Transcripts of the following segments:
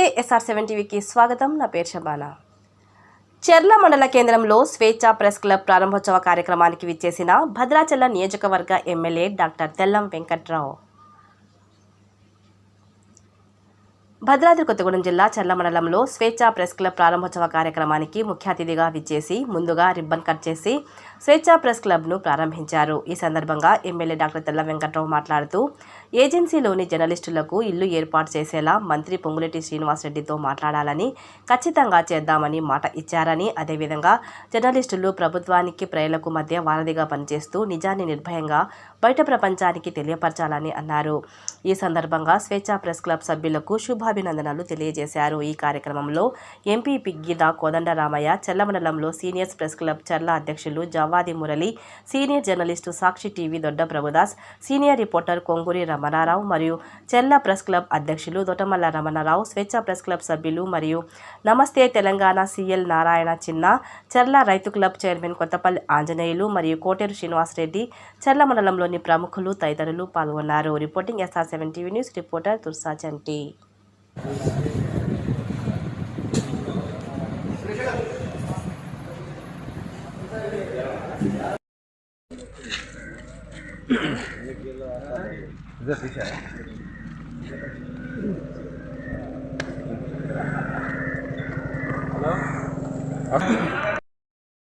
నమస్తే SR7 టీవీకి స్వాగతం. నా పేరు శబానా. చెర్ల మండల కేంద్రంలో స్వేచ్ఛ ప్రెస్ క్లబ్ ప్రారంభోత్సవ కార్యక్రమానికి విచ్చేసిన భద్రాచలం నియోజకవర్గ ఎమ్మెల్యే డాక్టర్ తెల్లం వెంకట్రావు. భద్రాద్రి కొత్తగూడెం జిల్లా చెర్ల మండలంలో స్వేచ్ఛ ప్రెస్ క్లబ్ ప్రారంభోత్సవ కార్యక్రమానికి ముఖ్య అతిథిగా విచ్చేసి ముందుగా రిబ్బన్ కట్ చేసి స్వేచ్ఛ ప్రెస్ క్లబ్ను ప్రారంభించారు. ఈ సందర్భంగా ఎమ్మెల్యే డాక్టర్ తెల్లం వెంకట్రావు మాట్లాడుతూ ఏజెన్సీలోని జర్నలిస్టులకు ఇల్లు ఏర్పాటు చేసేలా మంత్రి పొంగులేటి శ్రీనివాసరెడ్డితో మాట్లాడాలని, ఖచ్చితంగా చేద్దామని మాట ఇచ్చారని, అదేవిధంగా జర్నలిస్టులు ప్రభుత్వానికి ప్రజలకు మధ్య వారధిగా పనిచేస్తూ నిజాన్ని నిర్భయంగా బయట ప్రపంచానికి తెలియపరచాలని అన్నారు. ఈ సందర్భంగా స్వేచ్ఛ ప్రెస్ క్లబ్ సభ్యులకు శుభాభినందనలు తెలియజేశారు. ఈ కార్యక్రమంలో ఎంపీ పిగ్గిద కోదండరామయ్య, చెర్ల మండలంలో సీనియర్స్ ప్రెస్ క్లబ్ చెర్ల అధ్యక్షులు Jawadi Murali, senior journalist Sakshi TV Dodda Prabhudas, senior reporter Konguri Ramanarao మరియు చెర్ల ప్రెస్ క్లబ్ అధ్యక్షులు దొటమల్ల రమణారావు, స్వేచ్ఛ ప్రెస్ క్లబ్ సభ్యులు మరియు నమస్తే తెలంగాణ సిఎల్ నారాయణ చిన్న, చెర్ల రైతు క్లబ్ చైర్మన్ కొత్తపల్లి ఆంజనేయులు మరియు కోటేరు శ్రీనివాసరెడ్డి, చెర్ల మండలంలోని ప్రముఖులు తదితరులు పాల్గొన్నారు. Reporting SR7 TV news, reporter Tursa Chanti.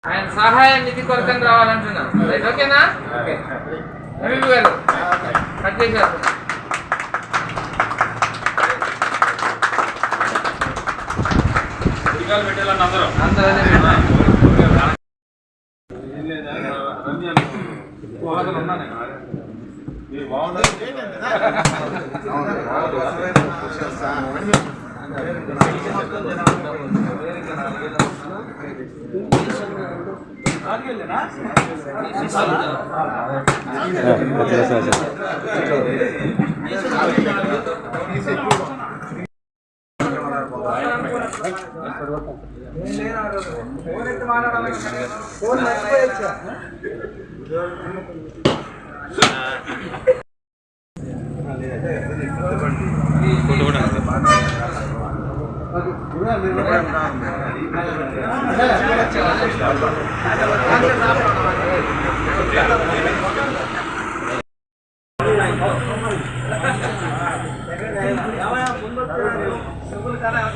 ఆయన సహాయ నిధి కొరకని రావాలంటున్నాను. ఓకేనా? గారు కట్ చేశారు. పెట్టాలని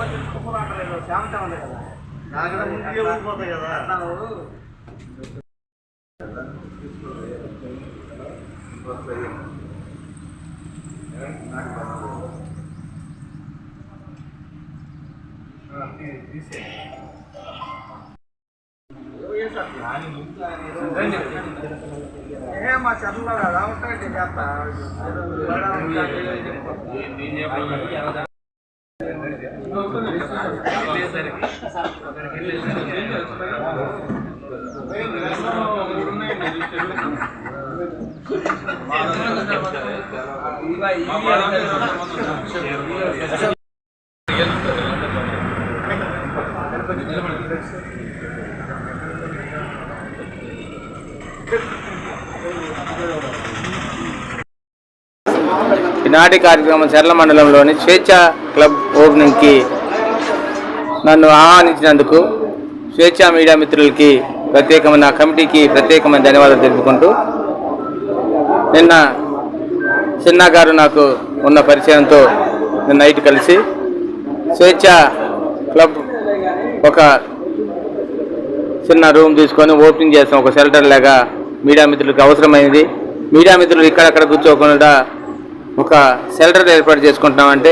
మా చదువు కదా ఉంటాయి చేస్తా. ఈనాటి కార్యక్రమం చెర్ల మండలంలోని స్వేచ్ఛ క్లబ్ ఓపెనింగ్కి నన్ను ఆహ్వానించినందుకు స్వేచ్ఛ మీడియా మిత్రులకి ప్రత్యేకమైన కమిటీకి ప్రత్యేకమైన ధన్యవాదాలు తెలుపుకుంటూ, నిన్న చిన్న గారు నాకు ఉన్న పరిచయంతో నిన్న నైట్ కలిసి స్వేచ్ఛ క్లబ్ ఒక చిన్న రూమ్ తీసుకొని ఓపెనింగ్ చేస్తాం. ఒక షెల్టర్ లాగా మీడియా మిత్రులకు అవసరమైంది. మీడియా మిత్రులు ఇక్కడక్కడ కూర్చోకుండా ఒక షెల్టర్ ఏర్పాటు చేసుకుంటున్నామంటే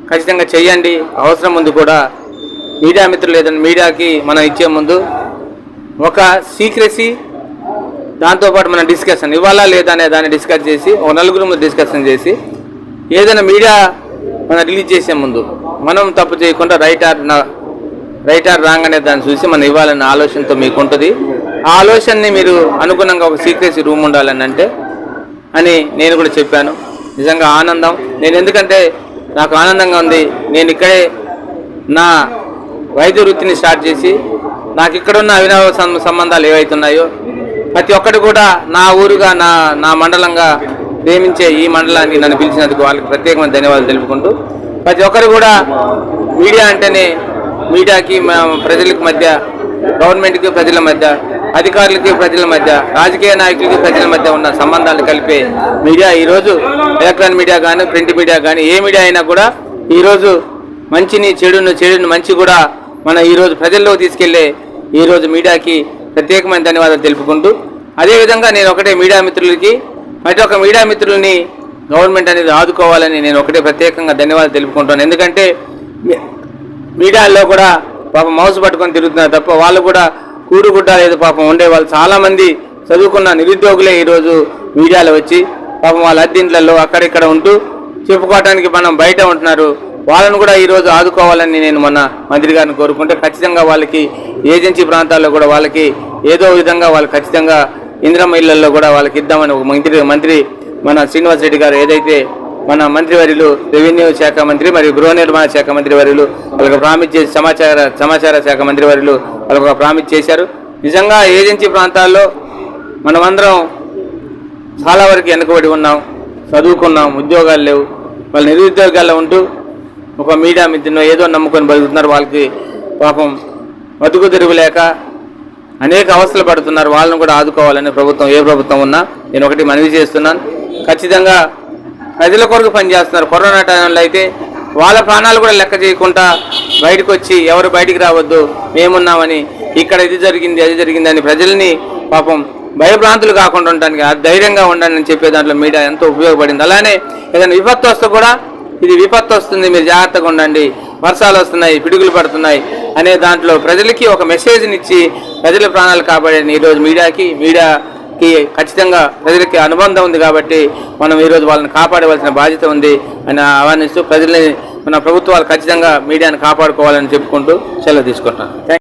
ఖచ్చితంగా చేయండి. అవసరం ముందు కూడా మీడియా మిత్రులు ఏదైనా మీడియాకి మనం ఇచ్చే ముందు ఒక సీక్రెసీ, దాంతోపాటు మన డిస్కషన్ ఇవ్వాలా లేదా అనే దాన్ని డిస్కస్ చేసి, ఒక నలుగురు ముందు డిస్కషన్ చేసి, ఏదైనా మీడియా మనం రిలీజ్ చేసే ముందు మనం తప్పు చేయకుండా రైట్ ఆర్ రాంగ్ అనే దాన్ని చూసి మనం ఇవ్వాలన్న ఆలోచనతో మీకు ఉంటుంది. ఆ ఆలోచనని మీరు అనుగుణంగా ఒక సీక్రెసీ రూమ్ ఉండాలని అంటే అని నేను కూడా చెప్పాను. నిజంగా ఆనందం. నేను ఎందుకంటే నాకు ఆనందంగా ఉంది. నేను ఇక్కడే నా వైద్య వృత్తిని స్టార్ట్ చేసి నాకు ఇక్కడున్న అవినావ సంబంధాలు ఏవైతున్నాయో ప్రతి ఒక్కటి కూడా నా ఊరుగా నా మండలంగా ప్రేమించే ఈ మండలానికి నన్ను పిలిచినందుకు వాళ్ళకి ప్రత్యేకమైన ధన్యవాదాలు తెలుపుకుంటూ, ప్రతి ఒక్కరు కూడా మీడియా అంటేనే మీడియాకి ప్రజలకు మధ్య, గవర్నమెంట్కి ప్రజల మధ్య, అధికారులకి ప్రజల మధ్య, రాజకీయ నాయకులకి ప్రజల మధ్య ఉన్న సంబంధాలు కలిపే మీడియా ఈరోజు ఎలక్ట్రానిక్ మీడియా కానీ, ప్రింట్ మీడియా కానీ, ఏ మీడియా అయినా కూడా ఈరోజు మంచిని చెడును మంచి కూడా మన ఈరోజు ప్రజల్లో తీసుకెళ్లే ఈరోజు మీడియాకి ప్రత్యేకమైన ధన్యవాదాలు తెలుపుకుంటూ, అదేవిధంగా నేను ఒకటే మీడియా మిత్రులకి, ప్రతి ఒక్క మీడియా మిత్రుల్ని గవర్నమెంట్ అనేది ఆదుకోవాలని నేను ఒకటే ప్రత్యేకంగా ధన్యవాదాలు తెలుపుకుంటాను. ఎందుకంటే మీడియాలో కూడా పాపం మౌస్ పట్టుకొని తిరుగుతున్నారు తప్ప వాళ్ళు కూడా కూడుగుడ్డ లేదు పాపం ఉండే వాళ్ళు చాలామంది చదువుకున్న నిరుద్యోగులే ఈరోజు మీడియాలో వచ్చి పాపం వాళ్ళ అద్దెంట్లలో అక్కడిక్కడ ఉంటూ చెప్పుకోవడానికి మనం బయట ఉంటున్నారు. వాళ్ళను కూడా ఈరోజు ఆదుకోవాలని నేను మొన్న మంత్రి గారిని కోరుకుంటే, ఖచ్చితంగా వాళ్ళకి ఏజెన్సీ ప్రాంతాల్లో కూడా వాళ్ళకి ఏదో విధంగా వాళ్ళు ఖచ్చితంగా ఇందిరమ్మ ఇళ్లలో కూడా వాళ్ళకి ఇద్దామని ఒక మంత్రి మన శ్రీనివాస్ రెడ్డి గారు ఏదైతే మన మంత్రివర్యులు రెవెన్యూ శాఖ మంత్రి మరియు గృహ నిర్మాణ శాఖ మంత్రివర్యులు వాళ్ళకి ప్రామిస్ చేసి సమాచార శాఖ మంత్రివర్యులు వాళ్ళకి ప్రామిస్ చేశారు. నిజంగా ఏజెన్సీ ప్రాంతాల్లో మనమందరం చాలా వరకు వెనుకబడి ఉన్నాం, చదువుకున్నాం, ఉద్యోగాలు లేవు, వాళ్ళు నిరుద్యోగాల్లో ఉంటూ ఒక మీడియా మిత్రును ఏదో నమ్ముకొని బతుకుతున్నారు. వాళ్ళకి పాపం బతుకు తిరుగులేక అనేక అవస్థలు పడుతున్నారు. వాళ్ళని కూడా ఆదుకోవాలని ప్రభుత్వం, ఏ ప్రభుత్వం ఉన్నా నేను ఒకటి మనవి చేస్తున్నాను. ఖచ్చితంగా ప్రజల కొరకు పనిచేస్తున్నారు. కరోనా టైంలో అయితే వాళ్ళ ప్రాణాలు కూడా లెక్క చేయకుండా బయటకు వచ్చి ఎవరు బయటికి రావద్దు, మేమున్నామని, ఇక్కడ ఇది జరిగింది అది జరిగిందని ప్రజల్ని పాపం భయభ్రాంతులు కాకుండా ఉండడానికి, ధైర్యంగా ఉండండి అని చెప్పే దాంట్లో మీడియా ఎంతో ఉపయోగపడింది. అలానే ఏదైనా విపత్తు వస్తే కూడా ఇది విపత్తు వస్తుంది, మీరు జాగ్రత్తగా ఉండండి, వర్షాలు వస్తున్నాయి, పిడుగులు పడుతున్నాయి అనే దాంట్లో ప్రజలకి ఒక మెసేజ్ని ఇచ్చి ప్రజల ప్రాణాలు కాపాడే ఈరోజు మీడియాకి ఖచ్చితంగా ప్రజలకి అనుబంధం ఉంది కాబట్టి మనం ఈరోజు వాళ్ళని కాపాడవలసిన బాధ్యత ఉంది అని ఆహ్వానిస్తూ ప్రజల్ని మన ప్రభుత్వాలు ఖచ్చితంగా మీడియాను కాపాడుకోవాలని చెప్పుకుంటూ సెలవు తీసుకుంటాను.